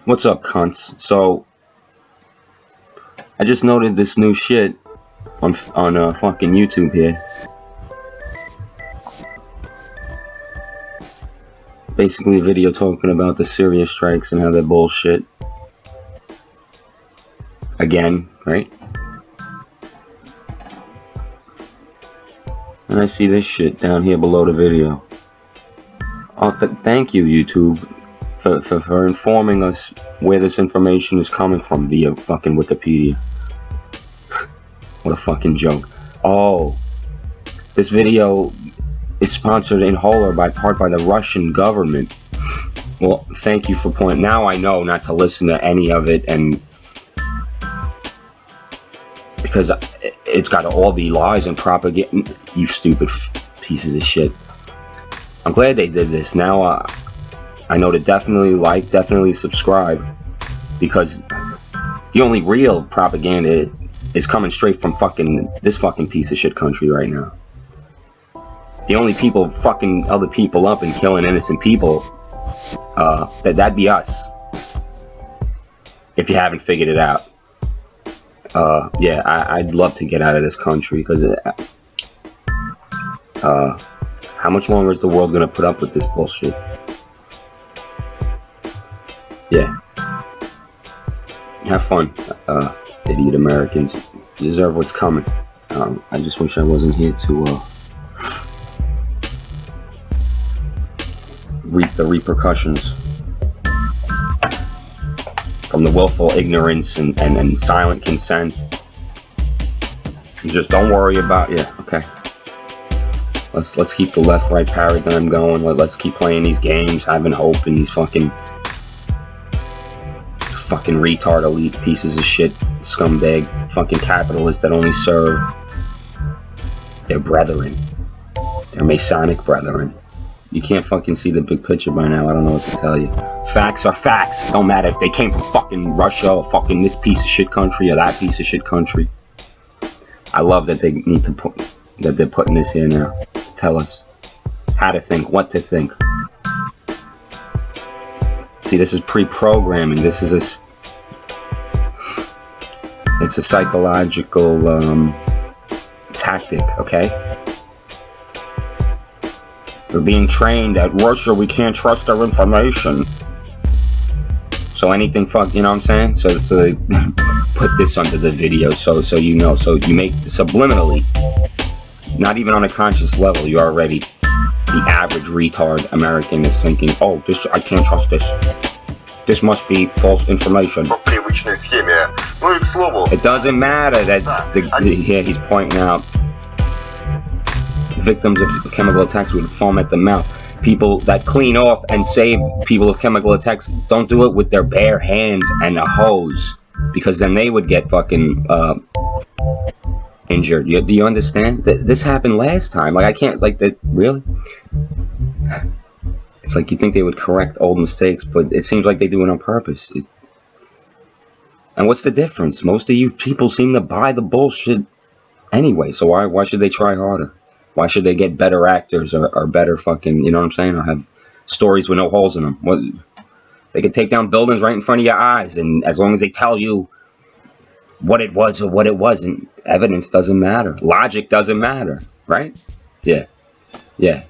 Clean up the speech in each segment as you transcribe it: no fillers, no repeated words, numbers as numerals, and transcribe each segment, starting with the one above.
What's up, cunts? So, I just noted this new shit on fucking YouTube here. Basically a video talking about the Syria strikes and how they're bullshit. Again, right? And I see this shit down here below the video. Oh, thank you, YouTube, for informing us where this information is coming from via fucking Wikipedia. What a fucking joke. Oh, this video is sponsored in whole or by part by the Russian government. Well, thank you for pointing. Now I know not to listen to any of it, and because it's got to all be lies and propaganda. You stupid pieces of shit. I'm glad they did this. Now I know to definitely like, definitely subscribe, because the only real propaganda is coming straight from this fucking piece of shit country right now. The only people fucking other people up and killing innocent people, that'd be us. If you haven't figured it out. Yeah, I'd love to get out of this country, because how much longer is the world gonna put up with this bullshit? Yeah. Have fun, idiot Americans. You deserve what's coming. I just wish I wasn't here to reap the repercussions from the willful ignorance and silent consent. You just don't worry about. Yeah, okay. Let's keep the left-right paradigm going. Let's keep playing these games, having hope in these fucking retard elite pieces of shit, scumbag fucking capitalists that only serve their brethren, their Masonic brethren. You can't fucking see the big picture by now. I don't know what to tell you. Facts are facts. Don't matter if they came from fucking Russia or fucking this piece of shit country or that piece of shit country. I love that they need to put that they're putting this here now. Tell us how to think, what to think. See, this is pre-programming. This is it's a psychological tactic, okay? We're being trained at Russia, we can't trust our information. So anything you know what I'm saying? So they put this under the video so you know. So you make subliminally, not even on a conscious level, you're already, the average retard American is thinking, oh, I can't trust this. This must be false information. It doesn't matter that here he's pointing out victims of chemical attacks with foam at the mouth. People that clean off and save people of chemical attacks don't do it with their bare hands and a hose, because then they would get fucking injured. Do you understand? This happened last time. Like, I can't, like, that, really? It's like you think they would correct old mistakes, but it seems like they do it on purpose. And what's the difference? Most of you people seem to buy the bullshit anyway, so why should they try harder? Why should they get better actors or better fucking, you know what I'm saying, or have stories with no holes in them? They could take down buildings right in front of your eyes, and as long as they tell you what it was or what it wasn't, evidence doesn't matter. Logic doesn't matter, right? Yeah. Yeah.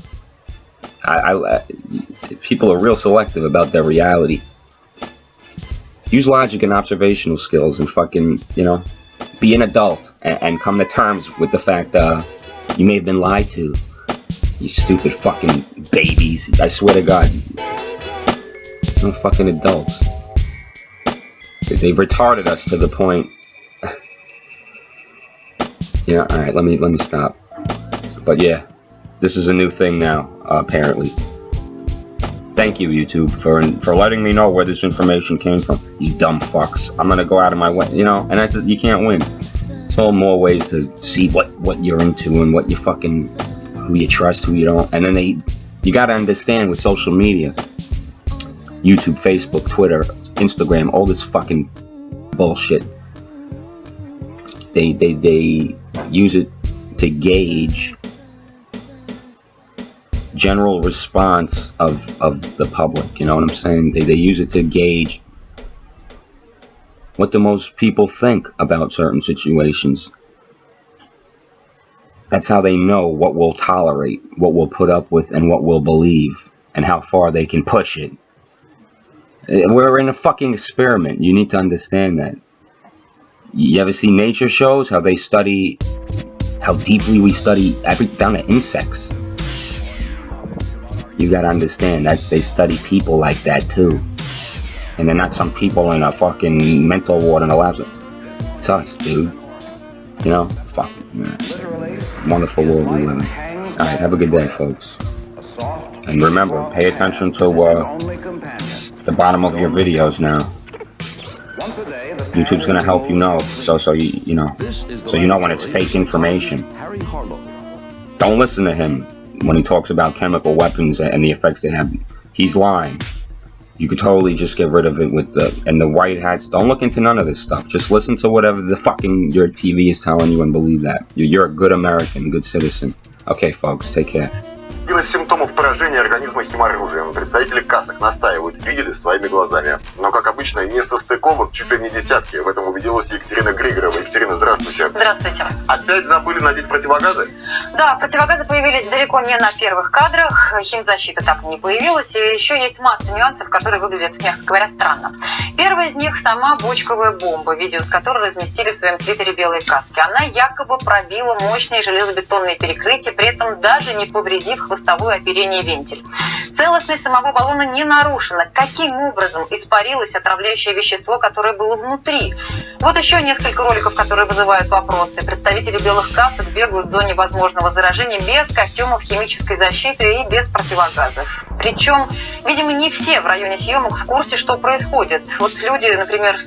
People are real selective about their reality. Use logic and observational skills and fucking, you know, be an adult and come to terms with the fact you may have been lied to. You stupid fucking babies. I swear to God. No fucking adults. They've retarded us to the point. Yeah, alright, let me stop. But yeah, this is a new thing now, apparently. Thank you, YouTube, for letting me know where this information came from. You dumb fucks. I'm gonna go out of my way, you know, and I said you can't win. It's all more ways to see what you're into and what you fucking, who you trust, who you don't. And then you gotta understand with social media, YouTube, Facebook, Twitter, Instagram, all this fucking bullshit. They use it to gauge general response of the public. You know what I'm saying? They use it to gauge what do most people think about certain situations. That's how they know what we'll tolerate, what we'll put up with, and what we'll believe, and how far they can push it. We're in a fucking experiment. You need to understand that. You ever see nature shows? How they study, how deeply we study down to insects. You gotta understand that they study people like that too. And they're not some people in a fucking mental ward in a lab. It's us, dude. You know? Fuck. It's a wonderful world we live in. Alright, have a good day, folks. And remember, pay attention to the bottom of your videos now. YouTube's gonna help you know, so you know when it's fake information. Don't listen to him when he talks about chemical weapons and the effects they have. He's lying. You could totally just get rid of it with the white hats. Don't look into none of this stuff. Just listen to whatever the fucking your TV is telling you and believe that. You're a good American, good citizen. Okay, folks, take care. Из симптомов поражения организма химоружием. Представители касок настаивают, видели своими глазами. Но, как обычно, несостыковок чуть ли не десятки. В этом убедилась Екатерина Григорова. Екатерина, здравствуйте. Здравствуйте. Опять забыли надеть противогазы? Да, противогазы появились далеко не на первых кадрах. Химзащита так и не появилась. И еще есть масса нюансов, которые выглядят, мягко говоря, странно. Первая из них – сама бочковая бомба, видео с которой разместили в своем твиттере белые каски. Она якобы пробила мощные железобетонные перекрытия, при этом даже не повредив хвостовое оперение вентиль. Целостность самого баллона не нарушена. Каким образом испарилось отравляющее вещество, которое было внутри? Вот еще несколько роликов, которые вызывают вопросы. Представители белых касок бегают в зоне возможного заражения без костюмов химической защиты и без противогазов. Причем, видимо, не все в районе съемок в курсе, что происходит. Вот люди, например,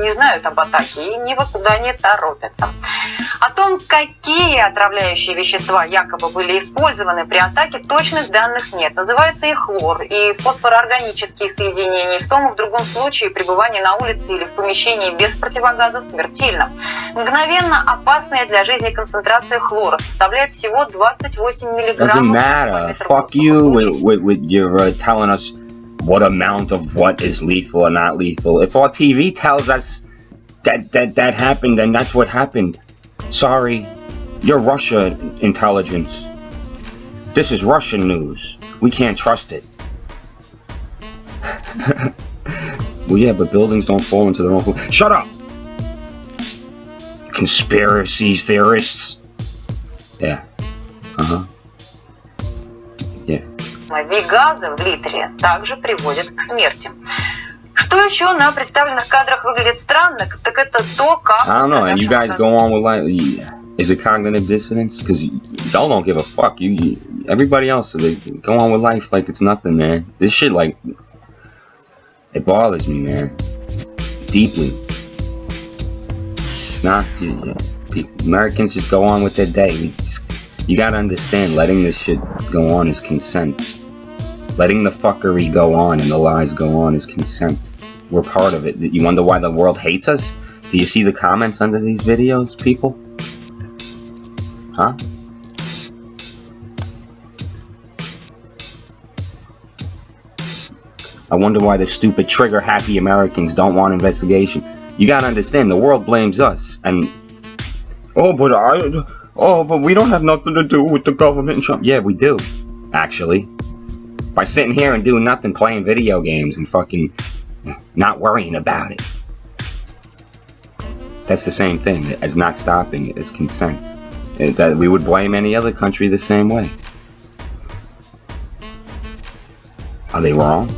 не знают об атаке и никуда не торопятся. О том, какие отравляющие вещества якобы были использованы при атаке, точных данных нет. Называется и хлор, и фосфороорганические соединения. И в том и в другом случае пребывание на улице или в помещении без противогаза смертельно. Мгновенно опасная для жизни концентрация хлора составляет всего 28 миллиграммов. Doesn't matter. Fuck you with your telling us what amount of what is lethal or not lethal. If our TV tells us that happened, then that's what happened. Sorry, you're Russia intelligence. This is Russian news. We can't trust it. Well, yeah, but buildings don't fall into their own... Shut up! Conspiracy theorists. Yeah. Uh-huh. Yeah. Газы в литре также приводят к смерти. Что еще на представленных кадрах выглядит странно, так это то, как... I don't know, and you guys go on with like... Is it cognitive dissonance? Because y'all don't give a fuck. Everybody else, they go on with life like it's nothing, man. This shit, like... It bothers me, man. Deeply. Nah, Americans just go on with their day. You gotta understand, letting this shit go on is consent. Letting the fuckery go on and the lies go on is consent. We're part of it. You wonder why the world hates us? Do you see the comments under these videos, people? Huh? I wonder why the stupid trigger-happy Americans don't want investigation. You gotta understand, the world blames us, and... Oh, but we don't have nothing to do with the government and Trump. Yeah, we do, actually. By sitting here and doing nothing, playing video games and fucking not worrying about it. That's the same thing as not stopping it, as consent. That we would blame any other country the same way. Are they wrong?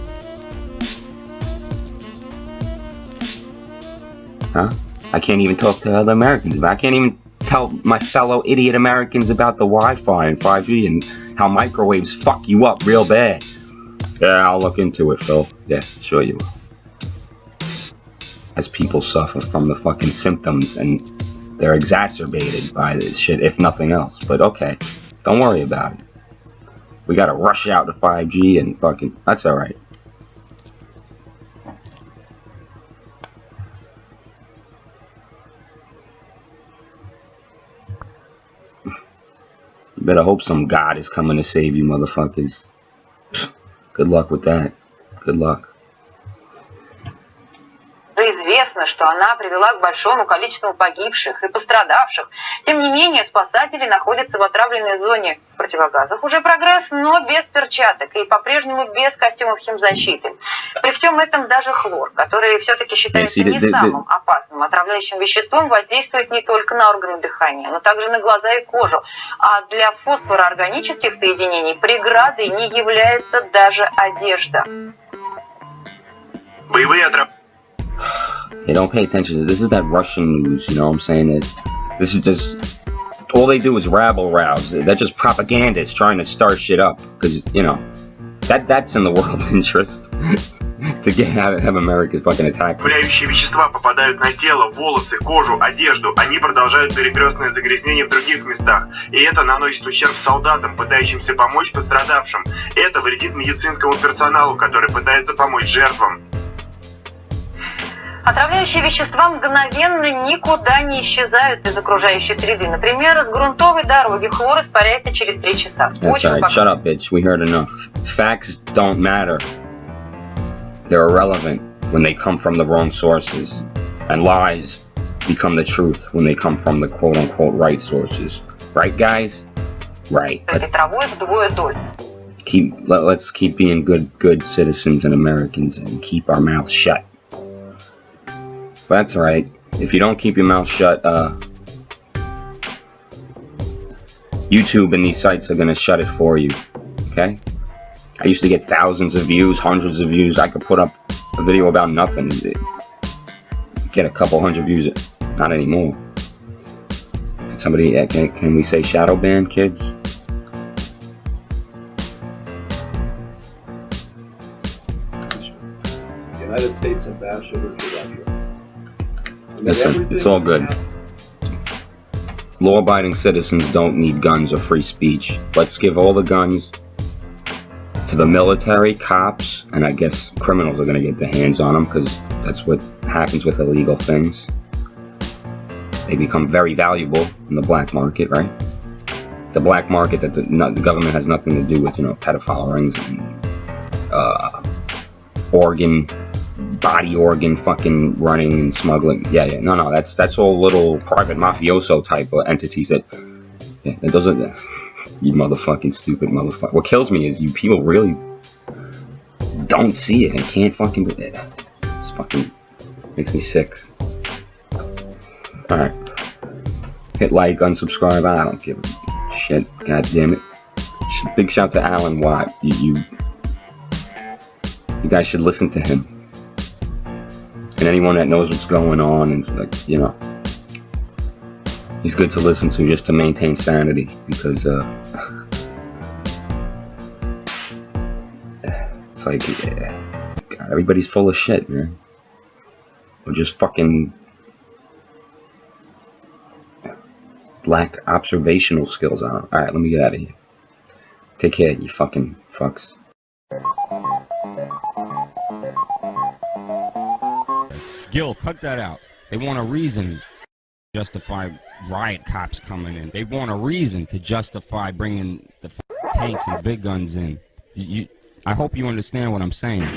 Huh? I can't even talk to other Americans about it. I can't even tell my fellow idiot Americans about the Wi-Fi and 5G and how microwaves fuck you up real bad. Yeah, I'll look into it, Phil. Yeah, sure you will. As people suffer from the fucking symptoms and they're exacerbated by this shit, if nothing else. But okay, don't worry about it. We gotta rush out to 5G and fucking... That's alright. You better hope some God is coming to save you, motherfuckers. Good luck with that. Good luck. известно, что она привела к большому количеству погибших и пострадавших. Тем не менее, спасатели находятся в отравленной зоне. В противогазах уже прогресс, но без перчаток и по-прежнему без костюмов химзащиты. При всем этом даже хлор, который все-таки считается не самым опасным отравляющим веществом, воздействует не только на органы дыхания, но также на глаза и кожу. А для фосфороорганических соединений преградой не является даже одежда. Боевые отравления. They don't pay attention. This is that Russian news, you know what I'm saying? This is just... all they do is rabble-rouse. They're just propagandists trying to start shit up. Because, you know, that's in the world's interest. To have America fucking attack. Отравляющие вещества попадают на тело, волосы, кожу, одежду. Они продолжают перекрестное загрязнение в других местах. И это наносит ущерб солдатам, пытающимся помочь пострадавшим. Это вредит медицинскому персоналу, который пытается помочь жертвам. Отравляющие вещества мгновенно никуда не исчезают из окружающей среды. Например, с грунтовой дороги хлор испаряется через 3 часа. That's right. Shut up, bitch. We heard enough. Facts don't matter. They're irrelevant when they come from the wrong sources. And lies become the truth when they come from the quote-unquote right sources. Right, guys? Right. Let's keep being good citizens and Americans and keep our mouths shut. That's right. If you don't keep your mouth shut, YouTube and these sites are gonna shut it for you. Okay? I used to get thousands of views, hundreds of views. I could put up a video about nothing, get a couple hundred views. Not anymore. Somebody, can we say shadow ban, kids? United States Ambassador to Russia. Listen, it's all good. Law-abiding citizens don't need guns or free speech. Let's give all the guns to the military, cops, and I guess criminals are going to get their hands on them because that's what happens with illegal things. They become very valuable in the black market, right? The black market that the government has nothing to do with, you know, pedophile rings and body organ fucking running and smuggling. Yeah, no, that's all little private mafioso type of entities that those are you motherfucking stupid motherfucker. What kills me is you people really don't see it and can't fucking do it. It's fucking makes me sick. Alright. Hit like, unsubscribe, I don't give a shit, god damn it. Big shout to Alan Watt. You guys should listen to him. And anyone that knows what's going on, and like, you know, he's good to listen to just to maintain sanity, because it's like God, everybody's full of shit, man. Or just fucking lack observational skills on it. Alright, let me get out of here. Take care, you fucking fucks. Gil, cut that out. They want a reason to justify riot cops coming in. They want a reason to justify bringing the tanks and big guns in. I hope you understand what I'm saying.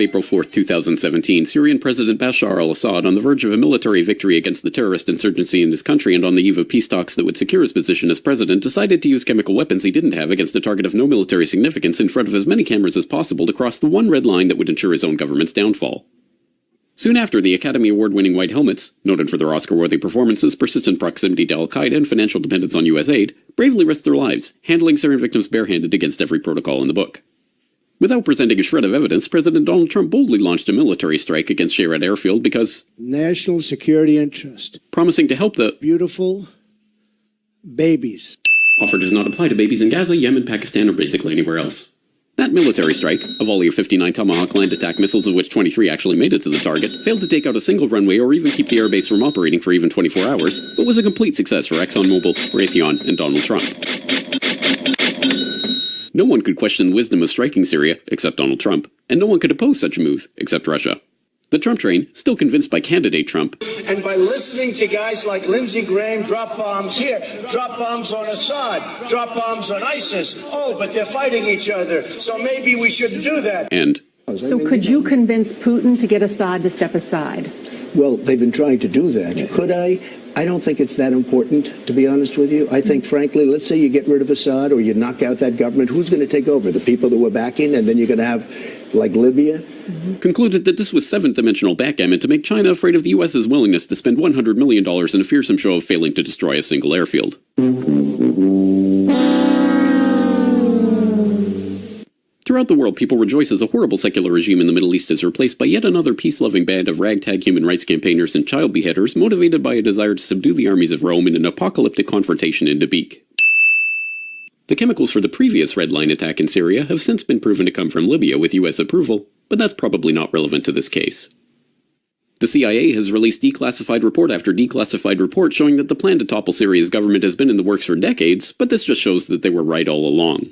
April 4th, 2017, Syrian President Bashar al-Assad, on the verge of a military victory against the terrorist insurgency in his country and on the eve of peace talks that would secure his position as president, decided to use chemical weapons he didn't have against a target of no military significance in front of as many cameras as possible to cross the one red line that would ensure his own government's downfall. Soon after, the Academy Award-winning White Helmets, noted for their Oscar-worthy performances, persistent proximity to al-Qaeda, and financial dependence on U.S. aid, bravely risked their lives, handling Syrian victims barehanded against every protocol in the book. Without presenting a shred of evidence, President Donald Trump boldly launched a military strike against Shayrat Airfield because national security interest, promising to help the beautiful babies. Offer does not apply to babies in Gaza, Yemen, Pakistan, or basically anywhere else. That military strike, a volley of 59 Tomahawk land attack missiles of which 23 actually made it to the target, failed to take out a single runway or even keep the airbase from operating for even 24 hours, but was a complete success for ExxonMobil, Raytheon, and Donald Trump. No one could question the wisdom of striking Syria, except Donald Trump, and no one could oppose such a move, except Russia. The Trump train, still convinced by candidate Trump, and by listening to guys like Lindsey Graham, drop bombs here, drop bombs on Assad, drop bombs on ISIS. Oh, but they're fighting each other, so maybe we shouldn't do that. and So could you convince Putin to get Assad to step aside? Well, they've been trying to do that. Could I? I don't think it's that important, to be honest with you. I think, frankly, let's say you get rid of Assad or you knock out that government. Who's going to take over? The people that were backing, and then you're going to have, like, Libya? concluded that this was seventh-dimensional backgammon to make China afraid of the U.S.'s willingness to spend $100 million in a fearsome show of failing to destroy a single airfield. Throughout the world, people rejoice as a horrible secular regime in the Middle East is replaced by yet another peace-loving band of ragtag human rights campaigners and child beheaders motivated by a desire to subdue the armies of Rome in an apocalyptic confrontation in Dabiq. The chemicals for the previous Red Line attack in Syria have since been proven to come from Libya with U.S. approval, but that's probably not relevant to this case. The CIA has released declassified report after declassified report showing that the plan to topple Syria's government has been in the works for decades, but this just shows that they were right all along.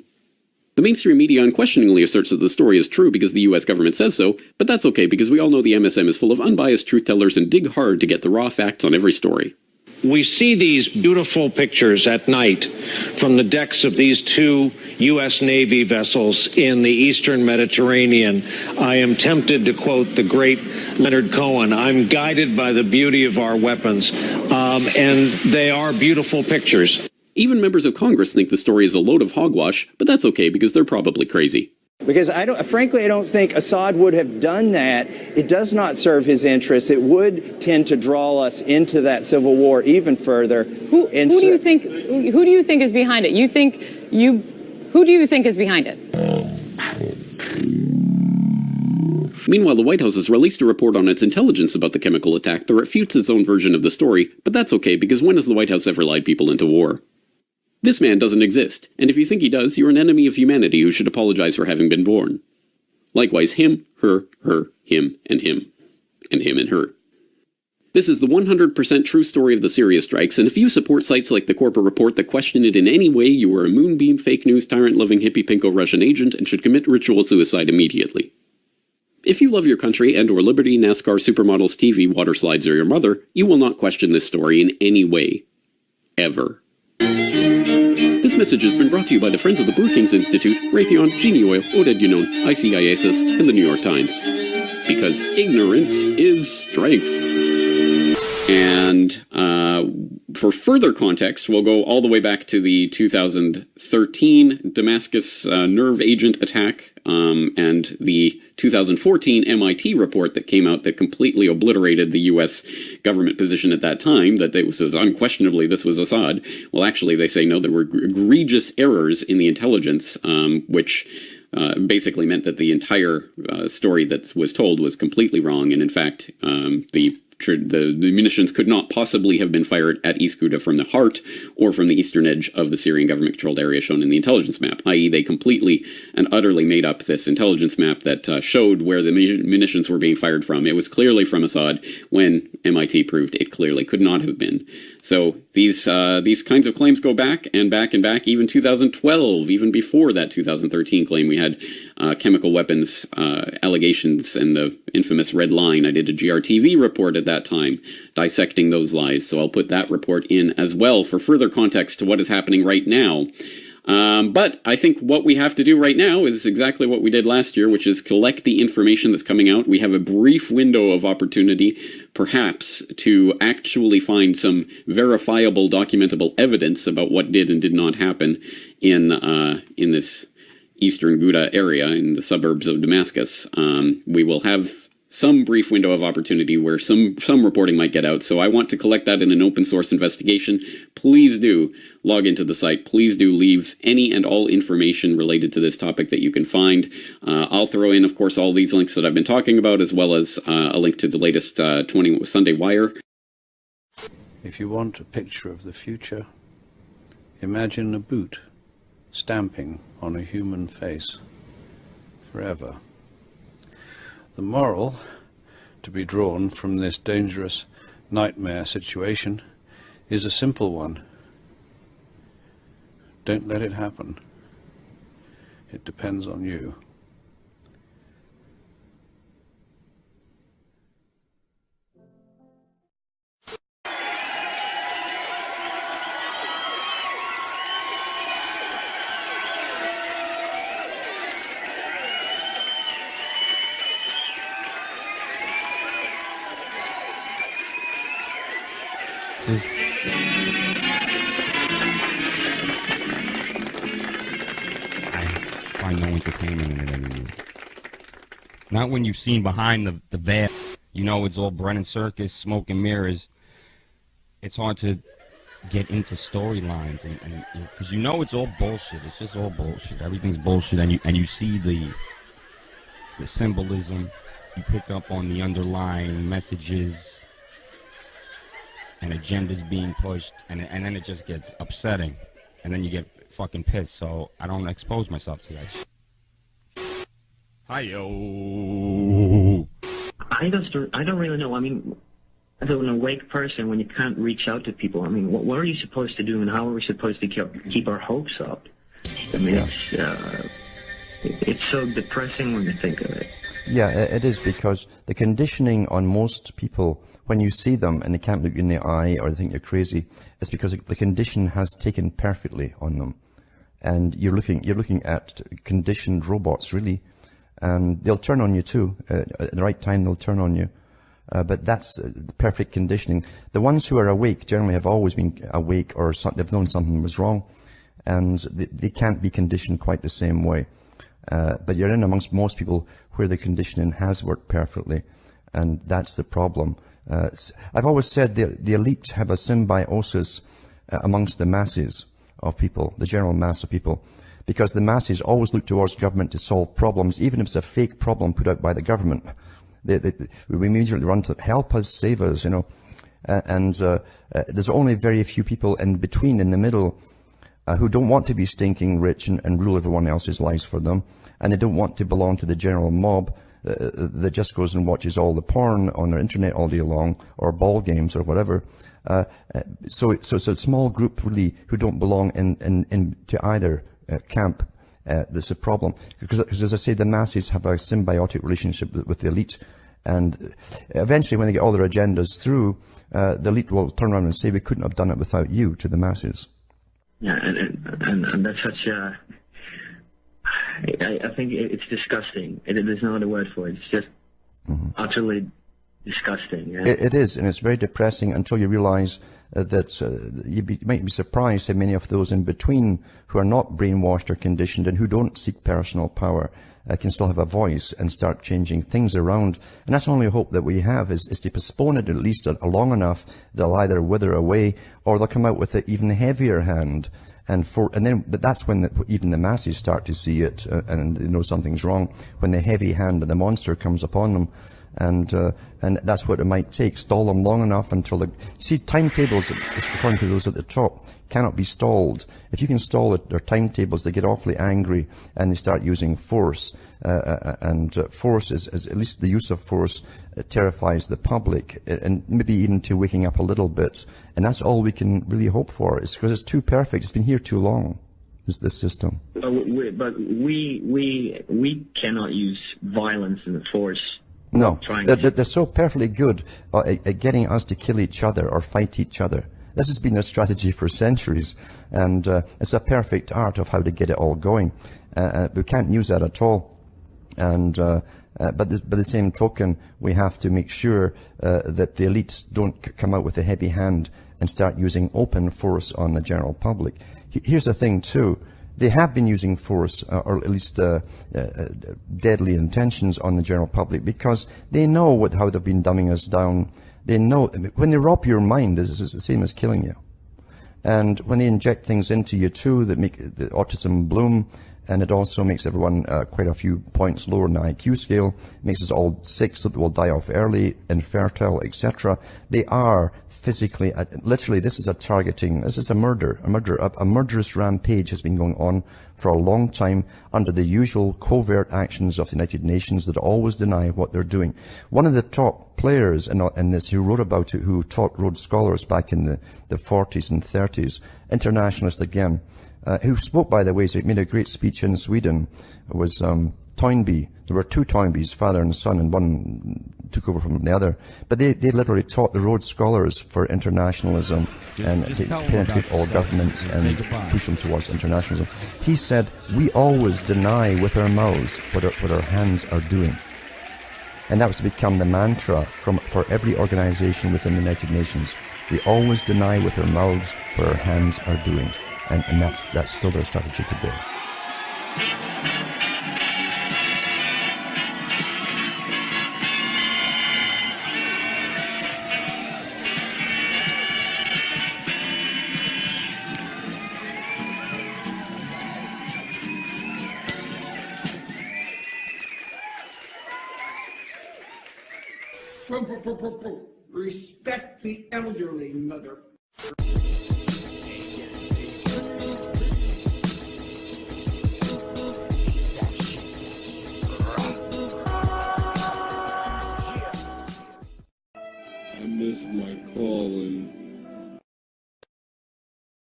The mainstream media unquestioningly asserts that the story is true because the US government says so, but that's okay because we all know the MSM is full of unbiased truth-tellers and dig hard to get the raw facts on every story. We see these beautiful pictures at night from the decks of these two U.S. Navy vessels in the eastern Mediterranean. I am tempted to quote the great Leonard Cohen, I'm guided by the beauty of our weapons, and they are beautiful pictures. Even members of Congress think the story is a load of hogwash, but that's okay because they're probably crazy. Because frankly, I don't think Assad would have done that. It does not serve his interests. It would tend to draw us into that civil war even further. Who do you think is behind it? Who do you think is behind it? Meanwhile, the White House has released a report on its intelligence about the chemical attack that refutes its own version of the story, but that's okay because when has the White House ever lied people into war? This man doesn't exist, and if you think he does, you're an enemy of humanity who should apologize for having been born. Likewise, him, her, him, and him and her. This is the 100% true story of the Syria strikes, and if you support sites like the Corporate Report that question it in any way, you are a moonbeam, fake news, tyrant-loving, hippie-pinko Russian agent and should commit ritual suicide immediately. If you love your country and or liberty, NASCAR, supermodels, TV, water slides, or your mother, you will not question this story in any way. Ever. This message has been brought to you by the Friends of the Brookings Institute, Raytheon, Genie Oil, Oded Yunon, ICIASIS, and the New York Times. Because ignorance is strength. And for further context, we'll go all the way back to the 2013 Damascus nerve agent attack and the 2014 MIT report that came out that completely obliterated the U.S. government position at that time, that it was unquestionably this was Assad. Well, actually, they say no, there were egregious errors in the intelligence, which basically meant that the entire story that was told was completely wrong, and in fact, the munitions could not possibly have been fired at East Ghouta from the heart or from the eastern edge of the Syrian government-controlled area shown in the intelligence map, i.e. they completely and utterly made up this intelligence map that showed where the munitions were being fired from. It was clearly from Assad when MIT proved it clearly could not have been. So these kinds of claims go back and back and back, even 2012, even before that 2013 claim. We had chemical weapons allegations and the infamous Red Line. I did a GRTV report at that time dissecting those lies, so I'll put that report in as well for further context to what is happening right now. But I think what we have to do right now is exactly what we did last year, which is collect the information that's coming out. We have a brief window of opportunity, perhaps, to actually find some verifiable, documentable evidence about what did and did not happen in this eastern Ghouta area, in the suburbs of Damascus. We will have some brief window of opportunity where some reporting might get out, so I want to collect that in an open source investigation. Please do log into the site. Please do leave any and all information related to this topic that you can find. I'll throw in, of course, all these links that I've been talking about, as well as a link to the latest Sunday Wire. If you want a picture of the future, imagine a boot stamping on a human face forever. The moral to be drawn from this dangerous nightmare situation is a simple one. Don't let it happen. It depends on you. I find no entertainment in it anymore. Not when you've seen behind the veil. You know, it's all Brennan Circus, smoke and mirrors. It's hard to get into storylines, and because you know it's all bullshit. It's just all bullshit. Everything's bullshit, and you see the symbolism. You pick up on the underlying messages and agendas being pushed, and then it just gets upsetting, and then you get fucking pissed. So I don't expose myself to that. Hi-yo. I don't really know. I mean, as an awake person, when you can't reach out to people, I mean, what are you supposed to do, and how are we supposed to keep our hopes up? I mean, it's so depressing when you think of it. Yeah, it is, because the conditioning on most people, when you see them and they can't look you in the eye or they think you're crazy, it's because the condition has taken perfectly on them. And you're looking at conditioned robots, really. And they'll turn on you too. At the right time, they'll turn on you. But that's the perfect conditioning. The ones who are awake generally have always been awake, or they've known something was wrong. And they can't be conditioned quite the same way. But you're in amongst most people where the conditioning has worked perfectly. And that's the problem. I've always said the elite have a symbiosis amongst the masses of people, the general mass of people. Because the masses always look towards government to solve problems, even if it's a fake problem put out by the government. We immediately run to help us, save us, you know. There's only very few people in between, in the middle, who don't want to be stinking rich and rule everyone else's lives for them. And they don't want to belong to the general mob that just goes and watches all the porn on their internet all day long, or ball games or whatever. So it's a small group really who don't belong to either camp. That's a problem, because as I say, the masses have a symbiotic relationship with the elite, and eventually when they get all their agendas through, the elite will turn around and say, we couldn't have done it without you, to the masses. Yeah, and that's such a, I think it's disgusting. There's no other word for it. It's just utterly disgusting. Yeah? It is, and it's very depressing until you realize that you might be surprised how many of those in between who are not brainwashed or conditioned and who don't seek personal power can still have a voice and start changing things around. And that's the only hope that we have, is to postpone it at least long enough. They'll either wither away, or they'll come out with an even heavier hand. But that's when even the masses start to see it and they know something's wrong, when the heavy hand of the monster comes upon them. And that's what it might take. Stall them long enough until timetables, according to those at the top, cannot be stalled. If you can stall their timetables, they get awfully angry and they start using force. Force is, at least the use of force, terrifies the public, and maybe even to waking up a little bit. And that's all we can really hope for. It's because it's too perfect. It's been here too long, this system. But we cannot use violence and force. No, they're so perfectly good at getting us to kill each other or fight each other. This has been a strategy for centuries, and it's a perfect art of how to get it all going. We can't use that at all. But by the same token, we have to make sure that the elites don't come out with a heavy hand and start using open force on the general public. Here's the thing too. They have been using force, or at least deadly intentions on the general public, because they know how they've been dumbing us down. They know when they rob your mind, it's the same as killing you. And when they inject things into you too that make the autism bloom, and it also makes everyone quite a few points lower in the IQ scale, makes us all sick so that we'll die off early, infertile, etc. They are physically, literally, this is a targeting, this is a murderous rampage has been going on for a long time under the usual covert actions of the United Nations that always deny what they're doing. One of the top players in this, who wrote about it, who taught Rhodes Scholars back in the 40s and 30s, internationalist again, who spoke, by the way, so he made a great speech in Sweden, was Toynbee. There were two Toynbees, father and son, and one took over from the other. But they literally taught the Rhodes Scholars for internationalism and to penetrate all governments and push them towards internationalism. He said, we always deny with our mouths what our hands are doing. And that was to become the mantra for every organization within the United Nations. We always deny with our mouths what our hands are doing. And that's still their strategy today. Respect the elderly, mother. I miss my calling.